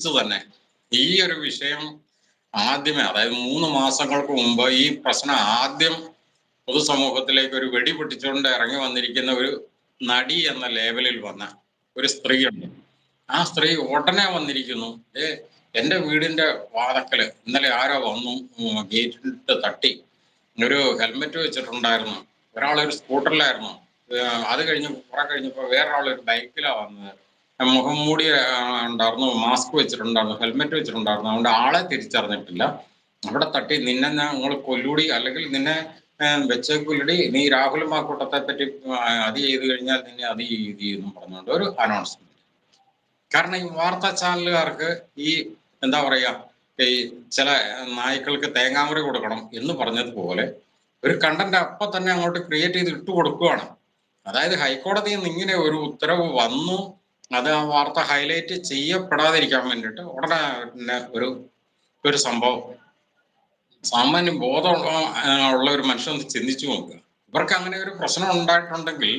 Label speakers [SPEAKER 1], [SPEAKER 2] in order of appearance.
[SPEAKER 1] തന്നെ ഈ ഒരു വിഷയം ആദ്യമേ, അതായത് 3 മാസങ്ങൾക്ക് മുമ്പ് ഈ പ്രശ്നം ആദ്യം പൊതുസമൂഹത്തിലേക്ക് ഒരു വെടി പൊട്ടിച്ചുകൊണ്ട് ഇറങ്ങി വന്നിരിക്കുന്ന ഒരു നടി എന്ന ലേബലിൽ വന്ന ഒരു സ്ത്രീയുണ്ട്. ആ സ്ത്രീ ഉടനെ വന്നിരിക്കുന്നു. എന്റെ വീടിന്റെ വാതക്കല് ഇന്നലെ ആരോ വന്നു, ഗേറ്റിട്ട് തട്ടി, ഒരു ഹെൽമെറ്റ് വെച്ചിട്ടുണ്ടായിരുന്നു, ഒരാളൊരു സ്കൂട്ടറിലായിരുന്നു, അത് കുറെ കഴിഞ്ഞപ്പോ വേറൊരാളൊരു ബൈക്കിലാ വന്നത്, മുഖം മൂടി ഉണ്ടായിരുന്നു, മാസ്ക് വെച്ചിട്ടുണ്ടായിരുന്നു, ഹെൽമെറ്റ് വെച്ചിട്ടുണ്ടായിരുന്നു, അതുകൊണ്ട് ആളെ തിരിച്ചറിഞ്ഞിട്ടില്ല, അവിടെ തട്ടി, നിന്നെ ഞങ്ങൾ കൊല്ലൂടി, അല്ലെങ്കിൽ നിന്നെ വെച്ചേക്കുല്ലടി, നീ രാഹുൽ മാക്കൂട്ടത്തെ പറ്റി അത് ചെയ്ത് കഴിഞ്ഞാൽ നിന്നെ അത് ചെയ്യുന്നു പറഞ്ഞുകൊണ്ട് ഒരു അനൗൺസ്മെന്റ്. കാരണം ഈ വാർത്താ ചാനലുകാർക്ക് ഈ എന്താ പറയാ, ഈ ചില നായ്ക്കൾക്ക് തേങ്ങാമുറി കൊടുക്കണം എന്ന് പറഞ്ഞതുപോലെ ഒരു കണ്ടന്റ് അപ്പൊ തന്നെ അങ്ങോട്ട് ക്രിയേറ്റ് ചെയ്ത് ഇട്ട് കൊടുക്കുകയാണ്. അതായത് ഹൈക്കോടതിയിൽ നിന്ന് ഇങ്ങനെ ഒരു ഉത്തരവ് വന്നു, അത് ആ വാർത്ത ഹൈലൈറ്റ് ചെയ്യപ്പെടാതിരിക്കാൻ വേണ്ടിയിട്ട് ഉടനെ ഒരു സംഭവം. സാമാന്യ ബോധം ഉള്ള ഒരു മനുഷ്യൻ ചിന്തിച്ചു നോക്കുക. ഇവർക്ക് അങ്ങനെ ഒരു പ്രശ്നം ഉണ്ടായിട്ടുണ്ടെങ്കിൽ